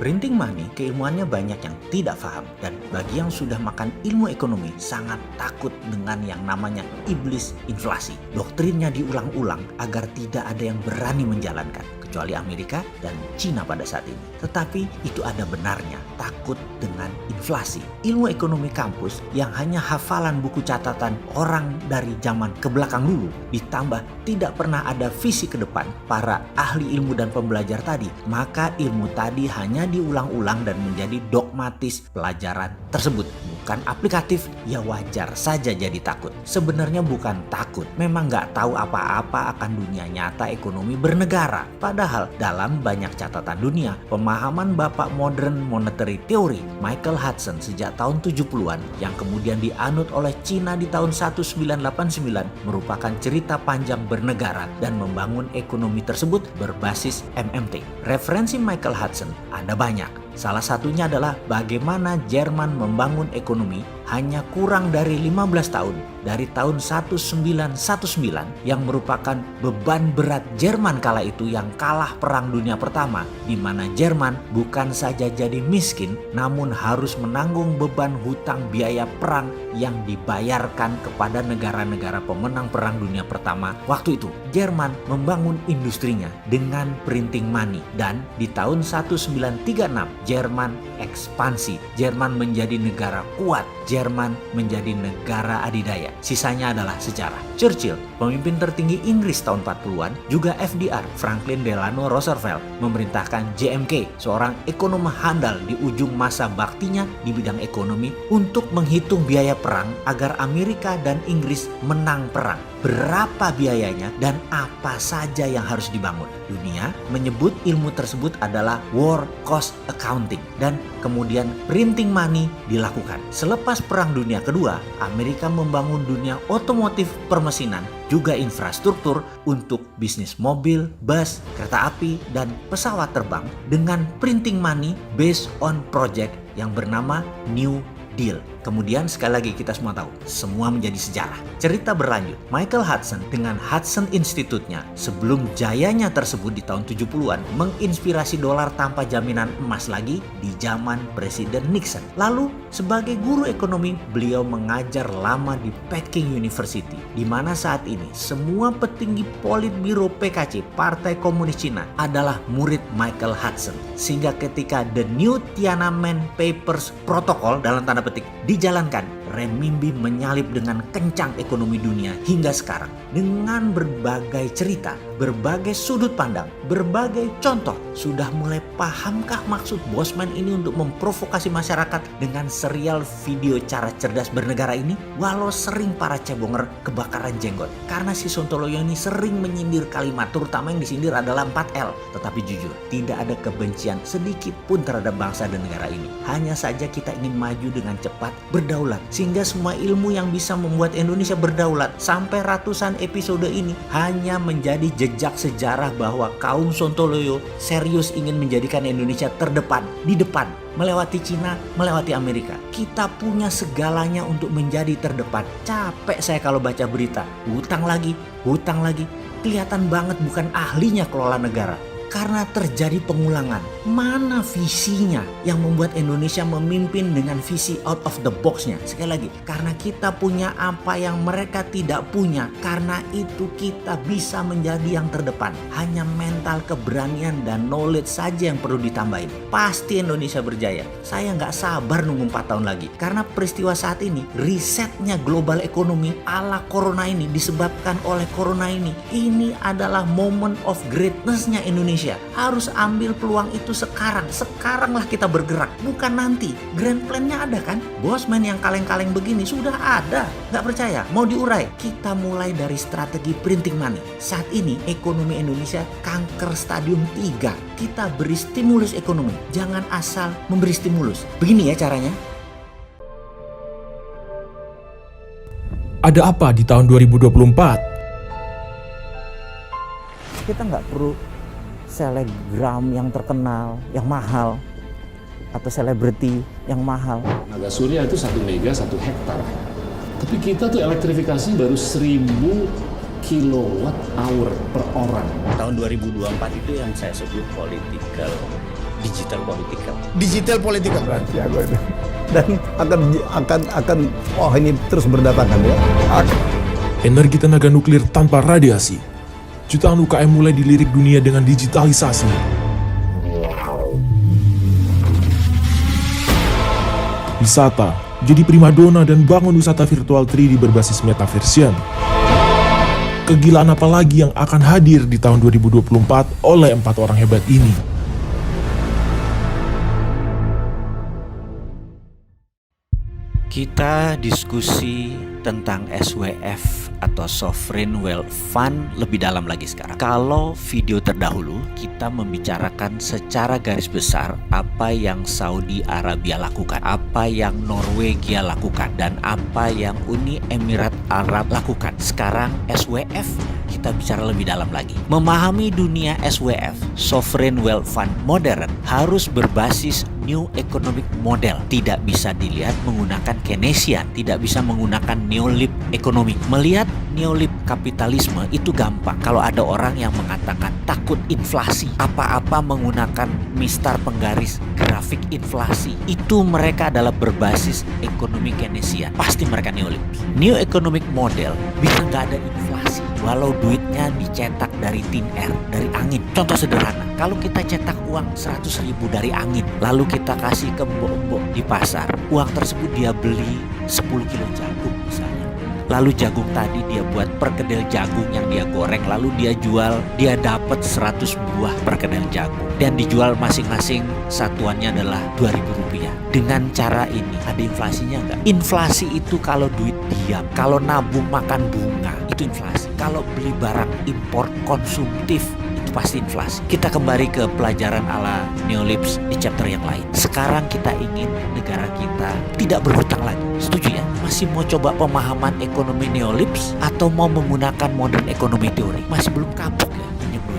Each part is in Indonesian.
Printing money, keilmuannya banyak yang tidak paham, dan bagi yang sudah makan ilmu ekonomi sangat takut dengan yang namanya iblis inflasi. Doktrinnya diulang-ulang agar tidak ada yang berani menjalankan, kecuali Amerika dan Cina pada saat ini. Tetapi itu ada benarnya, takut dengan inflasi. Ilmu ekonomi kampus yang hanya hafalan buku catatan orang dari zaman ke belakang dulu, ditambah tidak pernah ada visi ke depan para ahli ilmu dan pembelajar tadi, maka ilmu tadi hanya diulang-ulang dan menjadi dogmatis pelajaran tersebut, bukan aplikatif. Ya wajar saja jadi takut. Sebenarnya bukan takut, memang nggak tahu apa-apa akan dunia nyata ekonomi bernegara. Padahal dalam banyak catatan dunia, pemahaman bapak modern monetary theory Michael Hudson sejak tahun 70-an yang kemudian dianut oleh Cina di tahun 1989 merupakan cerita panjang bernegara dan membangun ekonomi tersebut berbasis MMT. Referensi Michael Hudson ada banyak. Salah satunya adalah bagaimana Jerman membangun ekonomi hanya kurang dari 15 tahun dari tahun 1919 yang merupakan beban berat Jerman kala itu yang kalah Perang Dunia Pertama, di mana Jerman bukan saja jadi miskin namun harus menanggung beban hutang biaya perang yang dibayarkan kepada negara-negara pemenang Perang Dunia Pertama waktu itu. Jerman membangun industrinya dengan printing money, dan di tahun 1936 Jerman ekspansi. Jerman menjadi negara kuat. Jerman menjadi negara adidaya. Sisanya adalah sejarah. Churchill, pemimpin tertinggi Inggris tahun 40-an, juga FDR, Franklin Delano Roosevelt, memerintahkan JMK, seorang ekonom handal di ujung masa baktinya di bidang ekonomi, untuk menghitung biaya perang agar Amerika dan Inggris menang perang. Berapa biayanya dan apa saja yang harus dibangun. Dunia menyebut ilmu tersebut adalah war cost accounting, dan kemudian printing money dilakukan. Selepas Perang Dunia Kedua, Amerika membangun dunia otomotif permesinan, juga infrastruktur untuk bisnis mobil, bus, kereta api, dan pesawat terbang dengan printing money based on project yang bernama New Deal. Kemudian sekali lagi kita semua tahu, semua menjadi sejarah. Cerita berlanjut, Michael Hudson dengan Hudson Institute-nya sebelum jayanya tersebut di tahun 70-an menginspirasi dolar tanpa jaminan emas lagi di zaman Presiden Nixon. Lalu sebagai guru ekonomi, beliau mengajar lama di Peking University, di mana saat ini semua petinggi Politbiro PKC, Partai Komunis Cina, adalah murid Michael Hudson. Sehingga ketika The New Tiananmen Papers Protocol dalam tanda petik dijalankan, renminbi menyalip dengan kencang ekonomi dunia hingga sekarang. Dengan berbagai cerita, berbagai sudut pandang, berbagai contoh, sudah mulai pahamkah maksud Bosman ini untuk memprovokasi masyarakat dengan serial video cara cerdas bernegara ini? Walau sering para cebonger kebakaran jenggot, karena si Sontoloyo ini sering menyindir kalimat, terutama yang disindir adalah 4L. Tetapi jujur, tidak ada kebencian sedikit pun terhadap bangsa dan negara ini. Hanya saja kita ingin maju dengan cepat, berdaulat, sehingga semua ilmu yang bisa membuat Indonesia berdaulat sampai ratusan episode ini hanya menjadi jejak sejarah bahwa kaum Sontoloyo serius ingin menjadikan Indonesia terdepan, di depan, melewati Cina, melewati Amerika. Kita punya segalanya untuk menjadi terdepan. Capek saya kalau baca berita, hutang lagi, kelihatan banget bukan ahlinya kelola negara. Karena terjadi pengulangan. Mana visinya yang membuat Indonesia memimpin dengan visi out of the box-nya? Sekali lagi, karena kita punya apa yang mereka tidak punya. Karena itu kita bisa menjadi yang terdepan. Hanya mental keberanian dan knowledge saja yang perlu ditambahin. Pasti Indonesia berjaya. Saya nggak sabar nunggu 4 tahun lagi. Karena peristiwa saat ini, risetnya global ekonomi ala corona ini disebabkan oleh corona ini. Ini adalah moment of greatness-nya Indonesia. Harus ambil peluang itu sekarang. Sekaranglah kita bergerak, bukan nanti. Grand plan-nya ada kan? Bosman yang kaleng-kaleng begini sudah ada. Gak percaya? Mau diurai? Kita mulai dari strategi printing money. Saat ini ekonomi Indonesia kanker stadium 3. Kita beri stimulus ekonomi. Jangan asal memberi stimulus. Begini ya caranya. Ada apa di tahun 2024? Kita nggak perlu selebgram yang terkenal, yang mahal, atau selebriti yang mahal. Tenaga surya itu 1 mega 1 hektar. Tapi kita tuh elektrifikasi baru 1000 kilowatt hour per orang. Tahun 2024 itu yang saya sebut political digital political. Digital political. Rahasia gue itu. Dan akan ini terus berdatangan ya. Energi tenaga nuklir tanpa radiasi. Jutaan UKM mulai dilirik dunia dengan digitalisasi. Wisata jadi primadona dan bangun wisata virtual 3D berbasis metaversion. Kegilaan apa lagi yang akan hadir di tahun 2024 oleh 4 orang hebat ini? Kita diskusi tentang SWF atau Sovereign Wealth Fund lebih dalam lagi sekarang. Kalau video terdahulu kita membicarakan secara garis besar apa yang Saudi Arabia lakukan, apa yang Norwegia lakukan, dan apa yang Uni Emirat Arab lakukan. Sekarang SWF kita bicara lebih dalam lagi. Memahami dunia SWF, Sovereign Wealth Fund modern, harus berbasis New Economic Model. Tidak bisa dilihat menggunakan Keynesian, tidak bisa menggunakan Neolib ekonomi. Melihat Neolib kapitalisme itu gampang. Kalau ada orang yang mengatakan takut inflasi, apa-apa menggunakan mistar penggaris grafik inflasi, itu mereka adalah berbasis ekonomi Keynesian. Pasti mereka Neolib. New Economic Model bisa nggak ada inflasi walau duitnya dicetak dari tin air, dari angin. Contoh sederhana, kalau kita cetak uang 100.000 dari angin, lalu kita kasih ke mbok-mbok di pasar, uang tersebut dia beli 10 kilo jagung misalnya. Lalu jagung tadi dia buat perkedel jagung yang dia goreng, lalu dia jual, dia dapat 100 buah perkedel jagung dan dijual masing-masing satuannya adalah Rp2.000. Dengan cara ini ada inflasinya enggak? Inflasi itu kalau duit diam, kalau nabung makan bunga itu inflasi. Kalau beli barang impor konsumtif itu pasti inflasi. Kita kembali ke pelajaran ala Neolibs di chapter yang lain. Sekarang kita ingin negara kita tidak berhutang lagi. Setuju ya? Masih mau coba pemahaman ekonomi Neolibs atau mau menggunakan modern ekonomi teori? Masih belum kapok ya?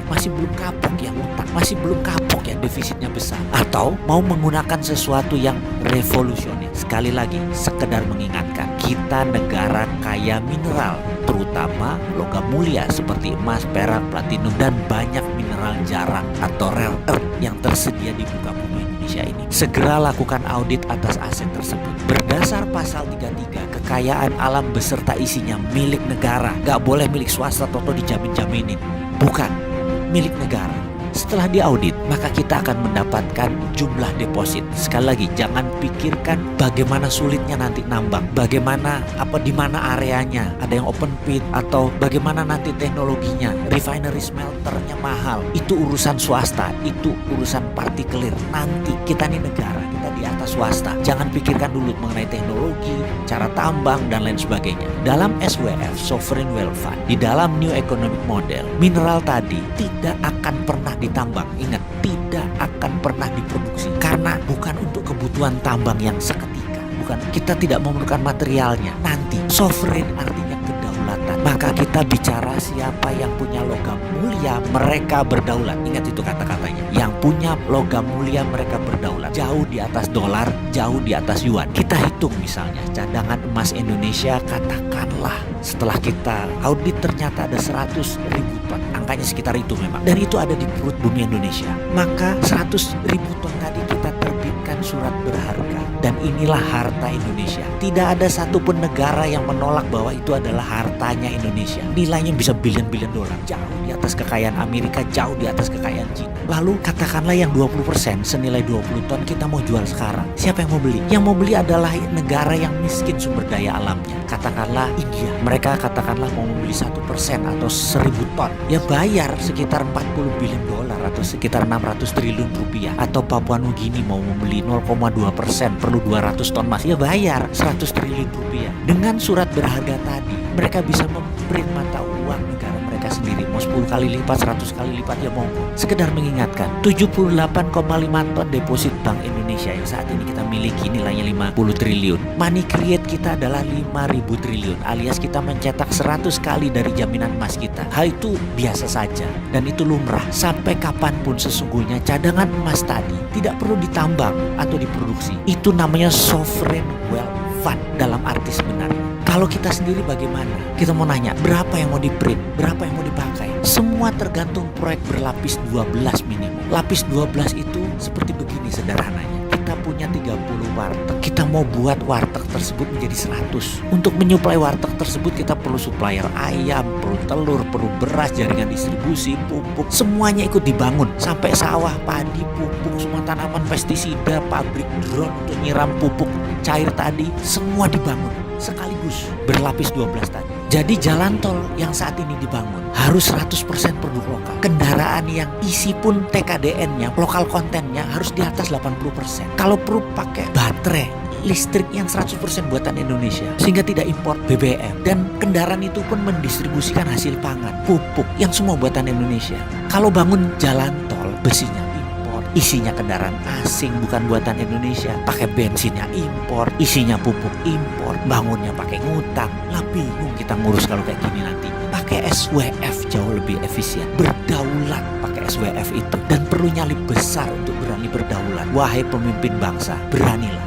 Masih belum kapok yang utang, masih belum kapok yang defisitnya besar, atau mau menggunakan sesuatu yang revolusioner. Sekali lagi, sekedar mengingatkan, kita negara kaya mineral, terutama logam mulia seperti emas, perak, platinum, dan banyak mineral jarang atau rare earth yang tersedia di muka bumi Indonesia ini. Segera lakukan audit atas aset tersebut. Berdasar pasal 33, kekayaan alam beserta isinya milik negara, gak boleh milik swasta atau dijamin-jaminin. Bukan milik negara. Setelah diaudit, maka kita akan mendapatkan jumlah deposit. Sekali lagi, jangan pikirkan bagaimana sulitnya nanti nambang, bagaimana di mana areanya, ada yang open pit atau bagaimana nanti teknologinya, refinery smelternya mahal. Itu urusan swasta, itu urusan partikelir. Nanti kita nih negara, kita di atas swasta. Jangan pikirkan dulu mengenai teknologi, cara tambang dan lain sebagainya. Dalam SWF, Sovereign Wealth Fund, di dalam New Economic Model, mineral tadi tidak akan pernah ditambang. Ingat, tidak akan pernah diproduksi karena bukan untuk kebutuhan tambang yang seketika. Bukan, kita tidak memerlukan materialnya. Nanti sovereign artinya kedaulatan. Maka kita bicara siapa yang punya logam mulia, mereka berdaulat. Ingat itu kata-katanya. Yang punya logam mulia mereka berdaulat. Jauh di atas dolar, jauh di atas yuan. Kita hitung misalnya cadangan emas Indonesia, katakanlah setelah kita audit ternyata ada 100.000 ton. Angkanya sekitar itu memang. Dan itu ada di perut bumi Indonesia. Maka 100.000 ton tadi kita terbitkan surat berharga. Dan inilah harta Indonesia. Tidak ada satupun negara yang menolak bahwa itu adalah hartanya Indonesia. Nilainya bisa bilion-bilion dolar. Jauh di atas kekayaan Amerika, jauh di atas kekayaan Cina. Lalu katakanlah yang 20% senilai 20 ton kita mau jual sekarang. Siapa yang mau beli? Yang mau beli adalah negara yang miskin sumber daya alamnya. Katakanlah India. Mereka katakanlah mau membeli 1% atau 1.000 ton. Ya bayar sekitar 40 bilion dolar atau sekitar 600 triliun rupiah. Atau Papua Nugini mau membeli 0,2%, perlu 200 ton emas. Ya bayar 100 triliun rupiah. Dengan surat berharga tadi, mereka bisa memprint mata uang negara mereka sendiri. Mau 10 kali lipat, 100 kali lipat, ya mau. Sekedar mengingatkan, 78,5 ton deposit Bank Indonesia yang saat ini kita miliki nilainya 50 triliun. Money create kita adalah 5.000 triliun, alias kita mencetak 100 kali dari jaminan emas kita. Hal itu biasa saja dan itu lumrah. Sampai kapanpun sesungguhnya cadangan emas tadi tidak perlu ditambang atau diproduksi. Itu namanya sovereign wealth fund dalam arti sebenarnya. Kalau kita sendiri bagaimana? Kita mau nanya, berapa yang mau di-print? Berapa yang mau dipakai? Semua tergantung proyek berlapis 12 minimum. Lapis 12 itu seperti begini sederhananya. Kita punya 30 warteg. Kita mau buat warteg tersebut menjadi 100. Untuk menyuplai warteg tersebut kita perlu supplier ayam, perlu telur, perlu beras, jaringan distribusi, pupuk. Semuanya ikut dibangun. Sampai sawah, padi, pupuk, semua tanaman pestisida, pabrik drone untuk nyiram pupuk cair tadi. Semua dibangun sekaligus berlapis 12 tadi. Jadi jalan tol yang saat ini dibangun harus 100% produk lokal. Kendaraan yang isi pun TKDN-nya, lokal kontennya harus di atas 80%. Kalau perlu pakai baterai listrik yang 100% buatan Indonesia, sehingga tidak impor BBM. Dan kendaraan itu pun mendistribusikan hasil pangan, pupuk yang semua buatan Indonesia. Kalau bangun jalan tol, besinya impor, isinya kendaraan asing bukan buatan Indonesia, pakai bensinnya impor, isinya pupuk impor, bangunnya pakai ngutang. Lah bingung kita ngurus kalau kayak gini nanti. Pakai SWF jauh lebih efisien. Berdaulat pakai SWF itu. Dan perlu nyali besar untuk berani berdaulat. Wahai pemimpin bangsa, beranilah.